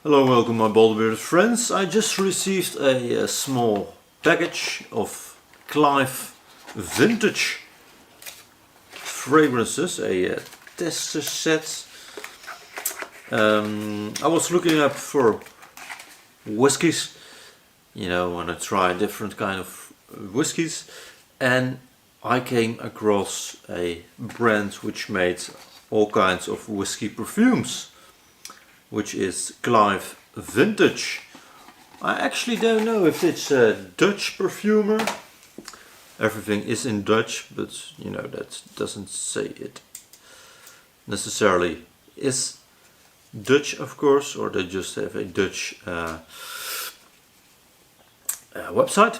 Hello, welcome my bold bearded friends. I just received a small package of Clive vintage fragrances, a tester set. I was looking up for whiskies, you know, when I try different kind of whiskies, and I came across a brand which made all kinds of whiskey perfumes, which is Clive Vintage. I actually don't know if it's a Dutch perfumer. Everything is in Dutch, but you know, that doesn't say it necessarily is Dutch, of course, or they just have a Dutch website.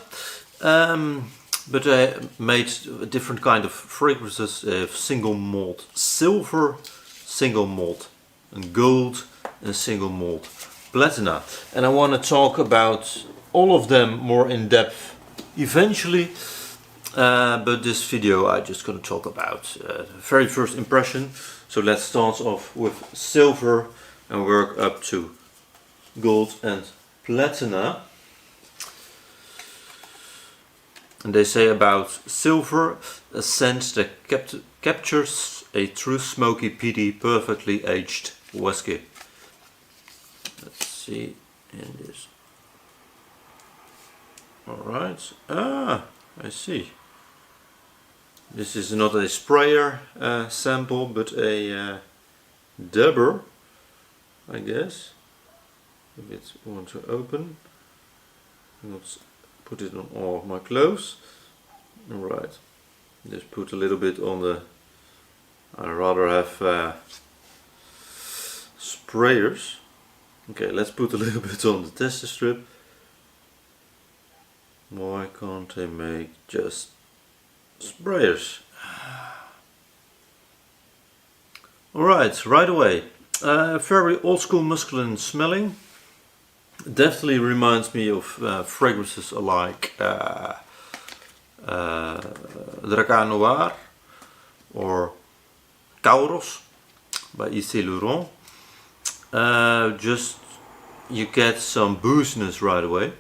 But I made a different kind of fragrances. Single malt silver, single malt and gold, and single malt platina. And I want to talk about all of them more in depth eventually. But this video I just going to talk about the very first impression. So let's start off with silver and work up to gold and platina. And they say about silver, a scent that captures a true smoky, peaty, perfectly aged whiskey. Let's see in this. Alright, I see. This is not a sprayer sample, but a dabber, I guess. If it's want to open. Let's put it on all of my clothes. Alright, just put a little bit on the. I rather have sprayers. Okay, let's put a little bit on the tester strip. Why can't they make just sprayers? Alright, right away. Very old school masculine smelling. Definitely reminds me of fragrances like Dracar Noir or Kauros by Yves Saint Laurent. Just you get some booziness right away,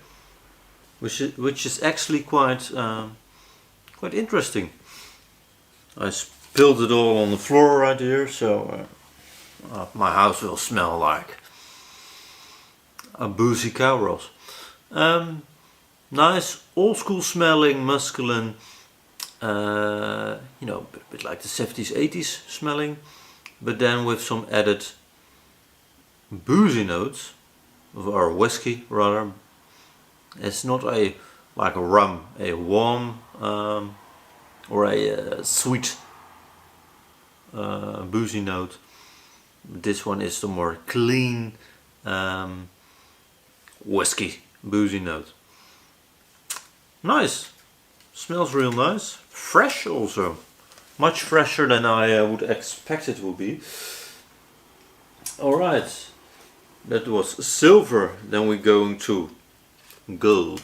which is actually quite interesting. I spilled it all on the floor right here, so my house will smell like a boozy Kauros. Nice old school smelling masculine, you know, a bit like the 70s 80s smelling, but then with some added boozy notes, or whiskey rather. It's not a like a rum, a warm or a sweet boozy note. This one is the more clean whiskey boozy note. Nice, smells real nice, fresh also, much fresher than I would expect it will be. Alright, that was silver. Then we're going to gold.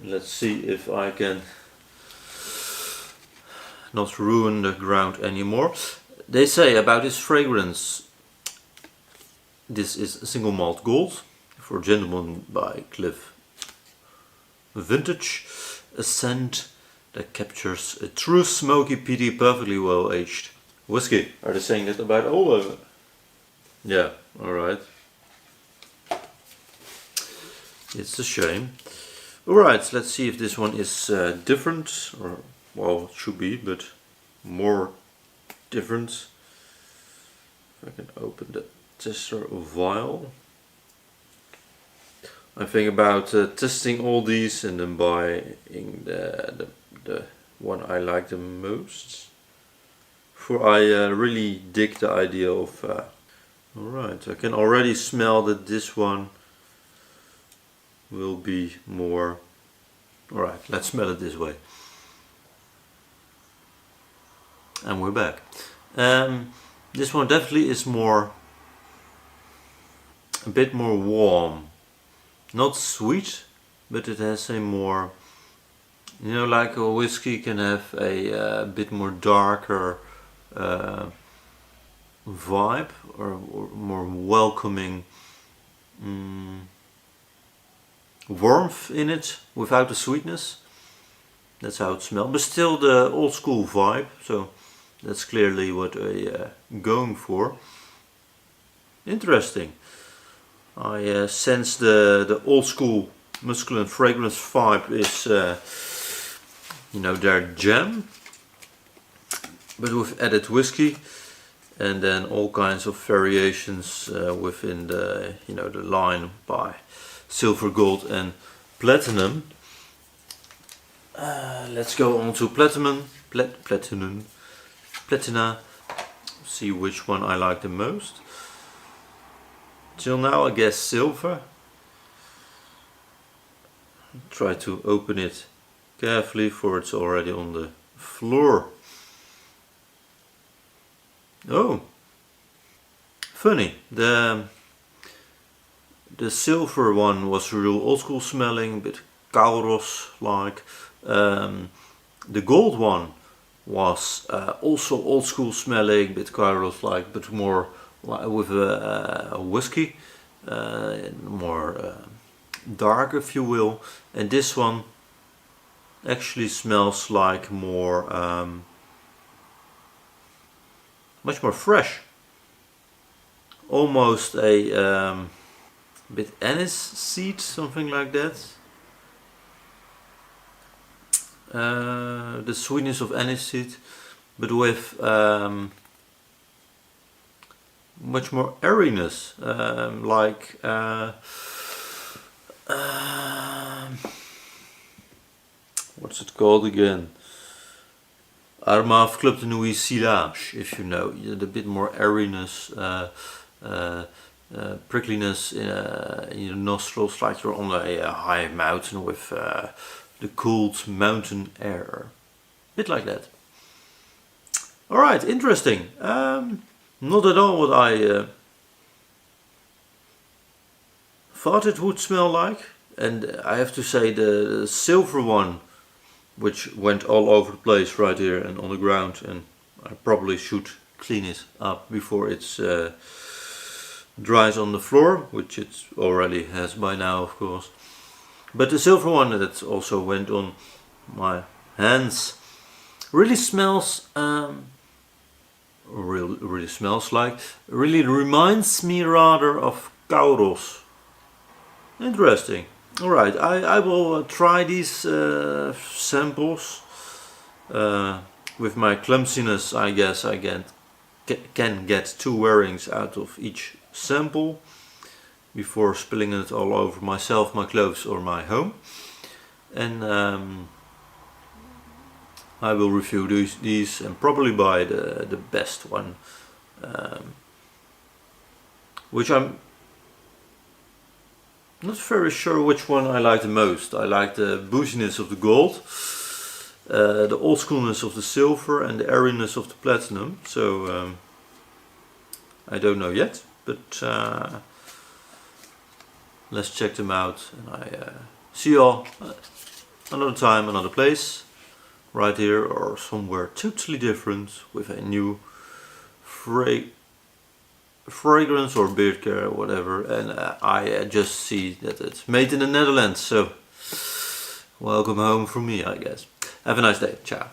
Let's see if I can not ruin the ground anymore. They say about this fragrance, this is single malt gold for Gentleman by Clive Vintage, a scent that captures a true smoky, peaty, perfectly well aged whiskey. Are they saying that about all of it? Yeah, alright. It's a shame. Alright, let's see if this one is different, or well, it should be, but more different. If I can open the tester vial. I think about testing all these and then buying the one I like the most. For I really dig the idea of. Alright, I can already smell that this one will be more. Alright, let's smell it this way. And we're back. This one definitely is more, a bit more warm. Not sweet, but it has a more, you know, like a whiskey can have a bit more darker vibe or more welcoming warmth in it without the sweetness. That's how it smells, but still the old school vibe, so that's clearly what I'm going for. Interesting. I sense the old school masculine fragrance vibe is you know, their jam, but with added whiskey, and then all kinds of variations within the, you know, the line by silver, gold and platinum. Let's go on to Platina, see which one I like the most. Till now I guess silver. Try to open it carefully, for it's already on the floor. Oh, funny. The silver one was real old school smelling, a bit Kauros like. The gold one was also old school smelling, a bit Kauros like, but more with a whiskey, more dark if you will. And this one actually smells like more much more fresh, almost a bit anise seed, something like that. The sweetness of anise seed, but with much more airiness, like what's it called again? Aroma of Club de Nuit Silage, if you know, the bit more airiness, prickliness in your nostrils, like you're on a high mountain with the cooled mountain air. Bit like that. Alright, interesting. Not at all what I thought it would smell like. And I have to say the silver one, which went all over the place right here and on the ground, and I probably should clean it up before it's dries on the floor, which it already has by now, of course. But the silver one that also went on my hands really smells really smells like, really reminds me rather of Kauros. Interesting. Alright, I will try these samples. With my clumsiness, I guess I can get 2 wearings out of each sample before spilling it all over myself, my clothes or my home. And I will review these and probably buy the best one, which I'm not very sure which one I like the most. I like the bouginess of the gold, the old schoolness of the silver and the airiness of the platinum. So I don't know yet, but let's check them out, and I see you all another time, another place, right here or somewhere totally different with a new fragrance or beard care or whatever. And I just see that it's made in the Netherlands, so welcome home from me, I guess. Have a nice day. Ciao.